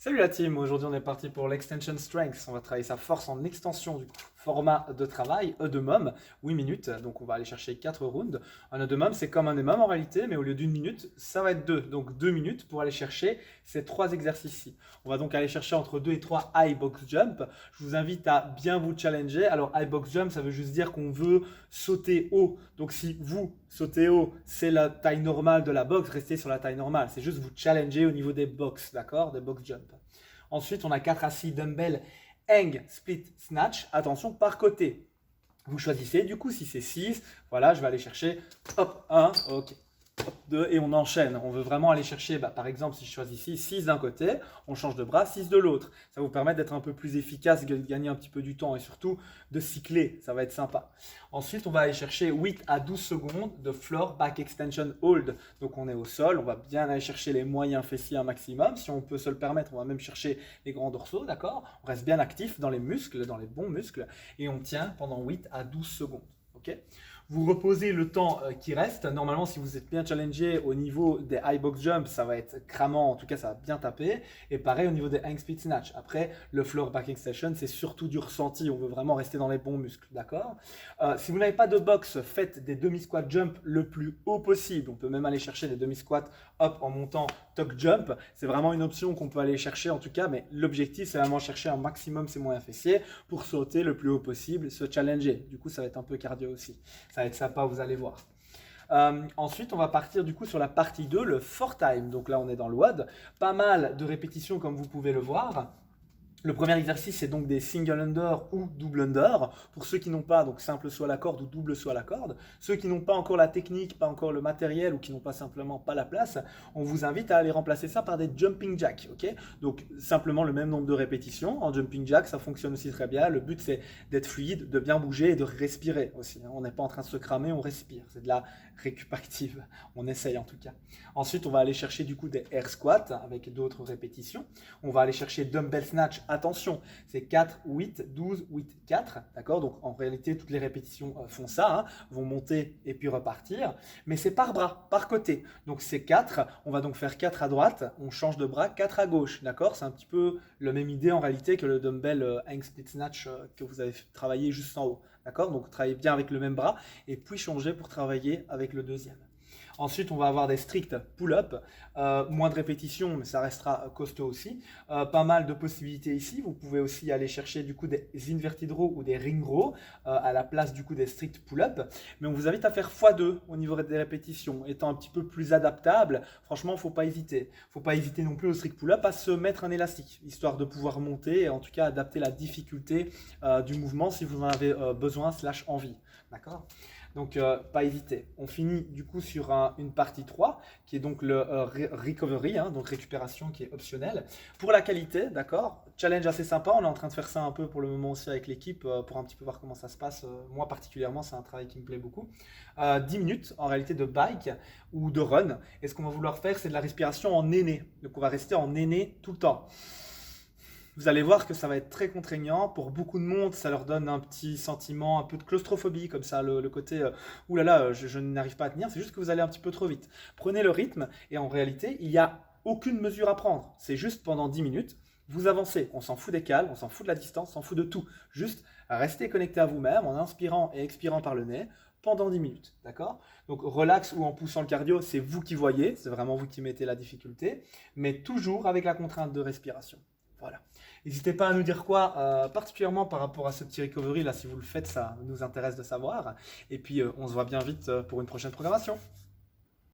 Salut la team, aujourd'hui on est parti pour l'extension strength. On va travailler sa force en extension du coup. Format de travail, EDEMUM, 8 minutes, donc on va aller chercher 4 rounds. Un EDEMUM c'est comme un EDEMUM en réalité, mais au lieu d'une minute, ça va être 2. Donc 2 minutes pour aller chercher ces 3 exercices-ci. On va donc aller chercher entre 2 et 3 high box jump. Je vous invite à bien vous challenger. Alors high box jump, ça veut juste dire qu'on veut sauter haut. Donc si vous sautez haut, c'est la taille normale de la box, restez sur la taille normale. C'est juste vous challenger au niveau des box, d'accord? Des box jump. Ensuite, on a 4 à 6 dumbbells hang split snatch. Attention, par côté. Vous choisissez, du coup, si c'est 6, voilà, je vais aller chercher, hop, 1, ok, hop, 2, et on enchaîne. On veut vraiment aller chercher, par exemple, si je choisis ici, 6 d'un côté, on change de bras, 6 de l'autre. Ça va vous permettre d'être un peu plus efficace, de gagner un petit peu du temps et surtout de cycler, ça va être sympa. Ensuite, on va aller chercher 8 à 12 secondes de floor back extension hold. Donc, on est au sol, on va bien aller chercher les moyens fessiers un maximum. Si on peut se le permettre, on va même chercher les grands dorsaux, d'accord? On reste bien actif dans les muscles, dans les bons muscles, et on tient pendant 8 à 12 secondes. Okay, vous reposez le temps qui reste. Normalement, si vous êtes bien challengé au niveau des high box jump, ça va être cramant. En tout cas, ça va bien taper. Et pareil au niveau des hang split snatch. Après, le floor back extension, c'est surtout du ressenti. On veut vraiment rester dans les bons muscles. D'accord. Si vous n'avez pas de box, faites des demi-squat jump le plus haut possible. On peut même aller chercher des demi-squats hop en montant tuck jump. C'est vraiment une option qu'on peut aller chercher en tout cas. Mais l'objectif, c'est vraiment chercher un maximum ses moyens fessiers pour sauter le plus haut possible, se challenger. Du coup, ça va être un peu cardio aussi. Ça va être sympa, vous allez voir. Ensuite, on va partir du coup sur la partie 2, le 4 time. Donc là, on est dans le WOD. Pas mal de répétitions comme vous pouvez le voir. Le premier exercice, c'est donc des single under ou double under. Pour ceux qui n'ont pas, donc simple saut à la corde ou double saut à la corde. Ceux qui n'ont pas encore la technique, pas encore le matériel ou qui n'ont pas simplement pas la place, on vous invite à aller remplacer ça par des jumping jacks. Okay, donc simplement le même nombre de répétitions. En jumping jack, ça fonctionne aussi très bien. Le but, c'est d'être fluide, de bien bouger et de respirer aussi. On n'est pas en train de se cramer, on respire. C'est de la récup active. On essaye en tout cas. Ensuite, on va aller chercher du coup des air squats avec d'autres répétitions. On va aller chercher dumbbell snatch. Attention, c'est 4, 8, 12, 8, 4. D'accord? Donc en réalité, toutes les répétitions font ça, hein, vont monter et puis repartir. Mais c'est par bras, par côté. Donc c'est 4. On va donc faire 4 à droite. On change de bras, 4 à gauche. D'accord? C'est un petit peu la même idée en réalité que le dumbbell hang split snatch que vous avez travaillé juste en haut. D'accord? Donc travaillez bien avec le même bras et puis changer pour travailler avec le deuxième. Ensuite, on va avoir des stricts pull-up, moins de répétitions, mais ça restera costaud aussi. Pas mal de possibilités ici. Vous pouvez aussi aller chercher du coup des inverted row ou des ring row à la place du coup des stricts pull-up. Mais on vous invite à faire x2 au niveau des répétitions, étant un petit peu plus adaptable. Franchement, il ne faut pas hésiter. Il ne faut pas hésiter non plus au strict pull-up à se mettre un élastique, histoire de pouvoir monter et en tout cas adapter la difficulté du mouvement si vous en avez besoin / envie. D'accord ? Donc, pas hésiter. On finit du coup sur une partie 3 qui est donc le recovery, hein, donc récupération qui est optionnelle. Pour la qualité, d'accord, challenge assez sympa. On est en train de faire ça un peu pour le moment aussi avec l'équipe pour un petit peu voir comment ça se passe. Moi particulièrement, c'est un travail qui me plaît beaucoup. 10 minutes en réalité de bike ou de run. Et ce qu'on va vouloir faire, c'est de la respiration en néné. Donc, on va rester en néné tout le temps. Vous allez voir que ça va être très contraignant. Pour beaucoup de monde, ça leur donne un petit sentiment, un peu de claustrophobie, comme ça, le côté oulala, je n'arrive pas à tenir. C'est juste que vous allez un petit peu trop vite. Prenez le rythme et en réalité, il n'y a aucune mesure à prendre. C'est juste pendant 10 minutes, vous avancez. On s'en fout des cales, on s'en fout de la distance, on s'en fout de tout. Juste restez connecté à vous-même en inspirant et expirant par le nez pendant 10 minutes. D'accord? Donc relax ou en poussant le cardio, c'est vous qui voyez, c'est vraiment vous qui mettez la difficulté, mais toujours avec la contrainte de respiration. Voilà. N'hésitez pas à nous dire quoi, particulièrement par rapport à ce petit recovery là, si vous le faites, ça nous intéresse de savoir. Et puis on se voit bien vite pour une prochaine programmation.